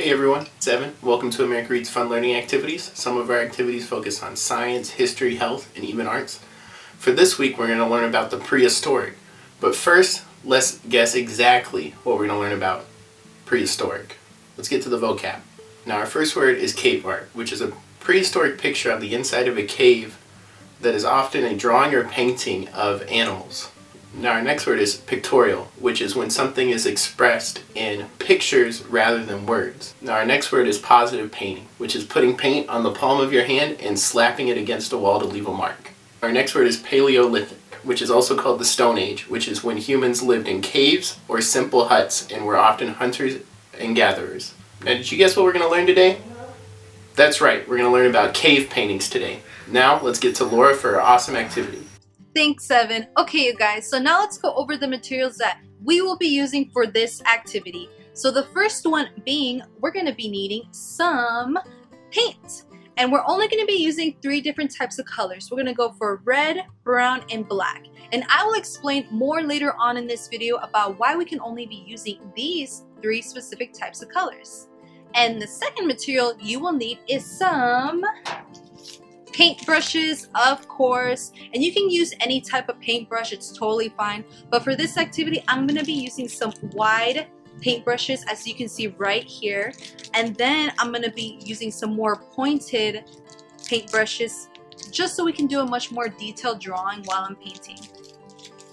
Hey everyone, it's Evan. Welcome to America Reads Fun Learning Activities. Some of our activities focus on science, history, health, and even arts. For this week, we're going to learn about the prehistoric. But first, let's guess exactly what we're going to learn about prehistoric. Let's get to the vocab. Now, our first word is cave art, which is a prehistoric picture of the inside of a cave that is often a drawing or painting of animals. Now our next word is pictorial, which is when something is expressed in pictures rather than words. Now our next word is positive painting, which is putting paint on the palm of your hand and slapping it against a wall to leave a mark. Our next word is Paleolithic, which is also called the Stone Age, which is when humans lived in caves or simple huts and were often hunters and gatherers. Now did you guess what we're going to learn today? That's right, we're going to learn about cave paintings today. Now let's get to Laura for our awesome activity. Thanks, Evan. Okay, you guys, so now let's go over the materials that we will be using for this activity. So the first one being, we're going to be needing some paint. And we're only going to be using 3 different types of colors. We're going to go for red, brown, and black. And I will explain more later on in this video about why we can only be using these 3 specific types of colors. And the second material you will need is some paint brushes, of course, and you can use any type of paintbrush, it's totally fine. But for this activity, I'm going to be using some wide paintbrushes, as you can see right here, and then I'm going to be using some more pointed paintbrushes just so we can do a much more detailed drawing while I'm painting.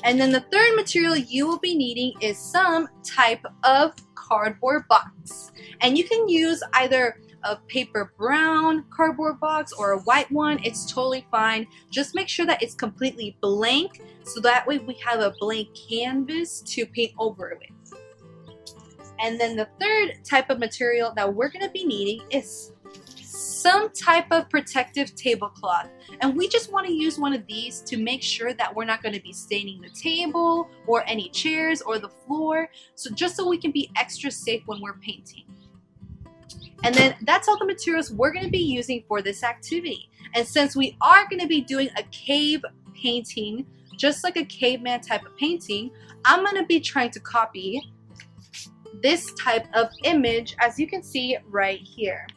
And then the third material you will be needing is some type of cardboard box, and you can use either a paper brown cardboard box or a white one. It's totally fine. Just make sure that it's completely blank, so that way we have a blank canvas to paint over it with. And then the third type of material that we're going to be needing is some type of protective tablecloth, and we just want to use one of these to make sure that we're not going to be staining the table or any chairs or the floor, so just so we can be extra safe when we're painting. And then that's all the materials we're going to be using for this activity. And since we are going to be doing a cave painting, just like a caveman type of painting, I'm going to be trying to copy this type of image, as you can see right here.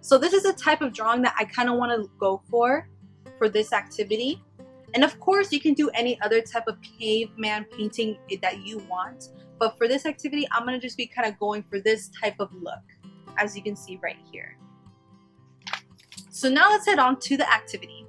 So this is a type of drawing that I kind of want to go for this activity. And of course, you can do any other type of caveman painting that you want. But for this activity, I'm going to just be kind of going for this type of look, as you can see right here. So now let's head on to the activity.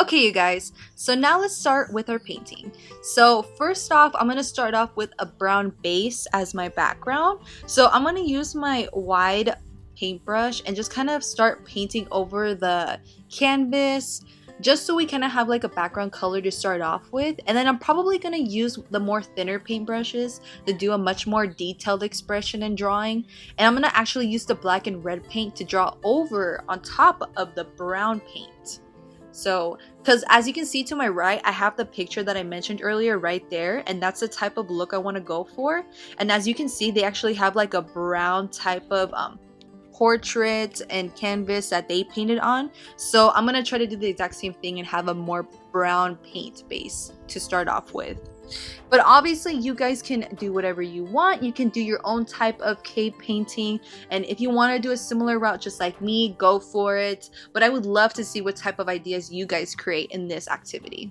Okay, you guys, so now let's start with our painting. So first off, I'm going to start off with a brown base as my background. So I'm going to use my wide paintbrush and just kind of start painting over the canvas, just so we kind of have like a background color to start off with. And then I'm probably going to use the more thinner paintbrushes to do a much more detailed expression in drawing. And I'm going to actually use the black and red paint to draw over on top of the brown paint. So, because as you can see to my right, I have the picture that I mentioned earlier right there, and that's the type of look I want to go for. And as you can see, they actually have like a brown type of portrait and canvas that they painted on. So I'm gonna try to do the exact same thing and have a more brown paint base to start off with. But obviously you guys can do whatever you want. You can do your own type of cave painting, and if you want to do a similar route just like me, go for it. But I would love to see what type of ideas you guys create in this activity.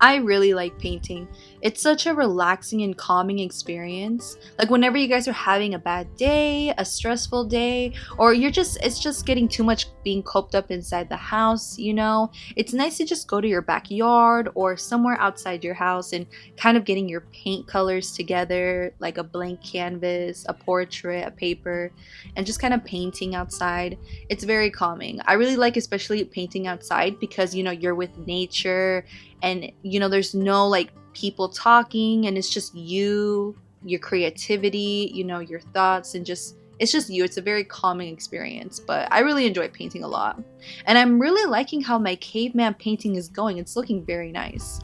I really like painting. It's such a relaxing and calming experience. Like whenever you guys are having a bad day, a stressful day, or it's just getting too much being coped up inside the house, you know, it's nice to just go to your backyard or somewhere outside your house and kind of getting your paint colors together, like a blank canvas, a portrait, a paper, and just kind of painting outside. It's very calming. I really like especially painting outside because, you know, you're with nature and, you know, there's no like people talking, and it's just you, your creativity, you know, your thoughts, and just It's just you. It's a very calming experience, but I really enjoy painting a lot. And I'm really liking how my caveman painting is going. It's looking very nice.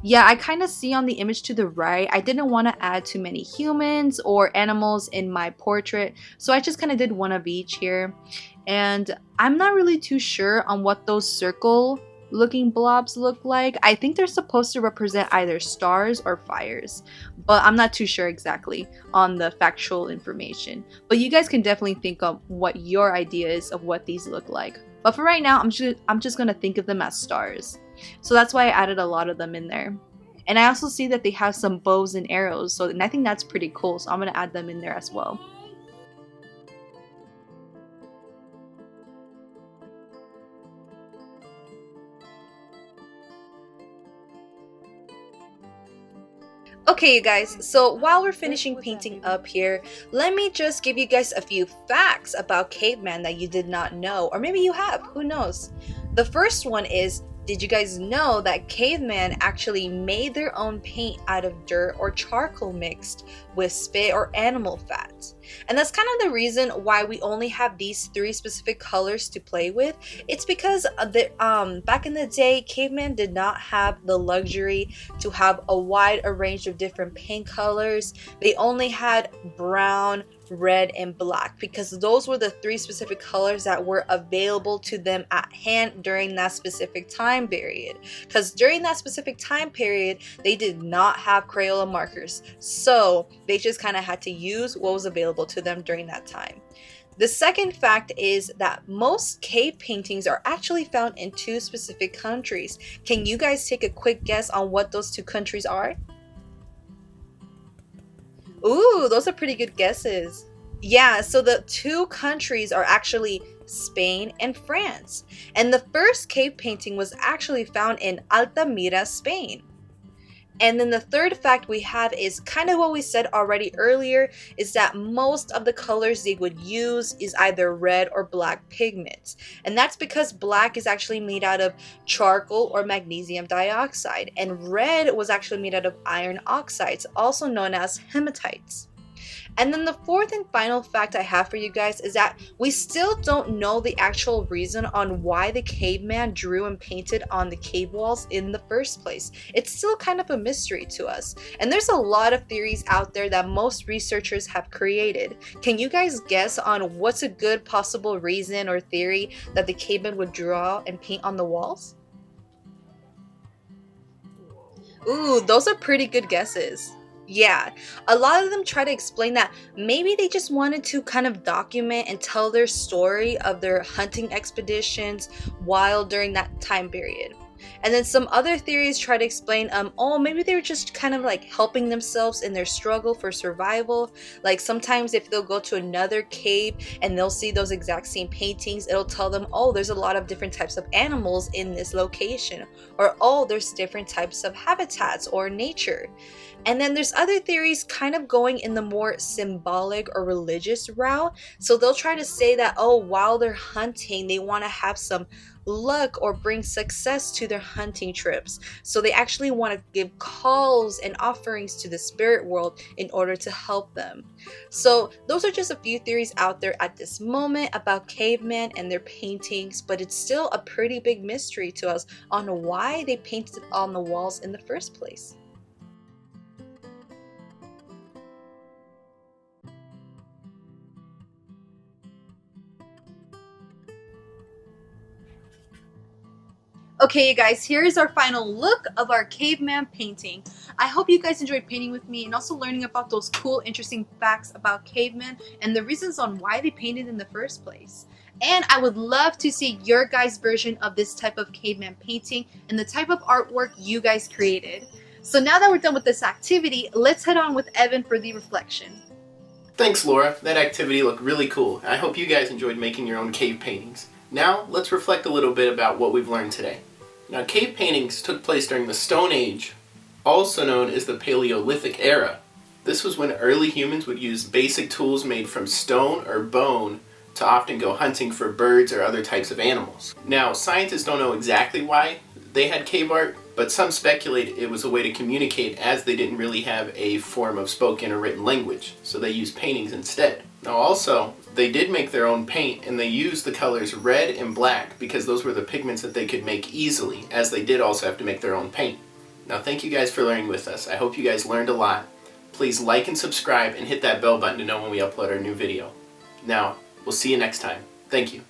Yeah, I kind of see on the image to the right, I didn't want to add too many humans or animals in my portrait, so I just kind of did one of each here. And I'm not really too sure on what those circle looking blobs look like. I think they're supposed to represent either stars or fires, but I'm not too sure exactly on the factual information. But you guys can definitely think of what your idea is of what these look like. But for right now, I'm just gonna think of them as stars. So that's why I added a lot of them in there. And I also see that they have some bows and arrows, and I think that's pretty cool, so I'm gonna add them in there as well. Okay, you guys, so while we're finishing painting up here, let me just give you guys a few facts about caveman that you did not know, or maybe you have, who knows. The first one is, did you guys know that caveman actually made their own paint out of dirt or charcoal mixed with spit or animal fat? And that's kind of the reason why we only have these 3 specific colors to play with. It's because back in the day, caveman did not have the luxury to have a wide range of different paint colors. They only had brown, red, and black, because those were the 3 specific colors that were available to them at hand during that specific time period. Because during that specific time period, they did not have Crayola markers, so they just kind of had to use what was available to them during that time. The second fact is that most cave paintings are actually found in 2 specific countries. Can you guys take a quick guess on what those 2 countries are? Ooh, those are pretty good guesses. Yeah, so the 2 countries are actually Spain and France. And the first cave painting was actually found in Altamira, Spain. And then the third fact we have is kind of what we said already earlier, is that most of the colors they would use is either red or black pigments. And that's because black is actually made out of charcoal or magnesium dioxide, and red was actually made out of iron oxides, also known as hematites. And then the fourth and final fact I have for you guys is that we still don't know the actual reason on why the caveman drew and painted on the cave walls in the first place. It's still kind of a mystery to us. And there's a lot of theories out there that most researchers have created. Can you guys guess on what's a good possible reason or theory that the caveman would draw and paint on the walls? Ooh, those are pretty good guesses. Yeah, a lot of them try to explain that maybe they just wanted to kind of document and tell their story of their hunting expeditions while during that time period. And then some other theories try to explain, oh, maybe they were just kind of like helping themselves in their struggle for survival. Like sometimes if they'll go to another cave and they'll see those exact same paintings, it'll tell them, oh, there's a lot of different types of animals in this location, or oh, there's different types of habitats or nature. And then there's other theories kind of going in the more symbolic or religious route. So they'll try to say that, oh, while they're hunting, they want to have some luck or bring success to their hunting trips. So they actually want to give calls and offerings to the spirit world in order to help them. So those are just a few theories out there at this moment about cavemen and their paintings, but it's still a pretty big mystery to us on why they painted on the walls in the first place. Okay, you guys, here's our final look of our caveman painting. I hope you guys enjoyed painting with me and also learning about those cool, interesting facts about cavemen and the reasons on why they painted in the first place. And I would love to see your guys' version of this type of caveman painting and the type of artwork you guys created. So now that we're done with this activity, let's head on with Evan for the reflection. Thanks, Laura. That activity looked really cool. I hope you guys enjoyed making your own cave paintings. Now, let's reflect a little bit about what we've learned today. Now, cave paintings took place during the Stone Age, also known as the Paleolithic era. This was when early humans would use basic tools made from stone or bone to often go hunting for birds or other types of animals. Now, scientists don't know exactly why they had cave art, but some speculate it was a way to communicate as they didn't really have a form of spoken or written language, so they used paintings instead. Now also, they did make their own paint, and they used the colors red and black because those were the pigments that they could make easily, as they did also have to make their own paint. Now thank you guys for learning with us. I hope you guys learned a lot. Please like and subscribe and hit that bell button to know when we upload our new video. Now, we'll see you next time. Thank you.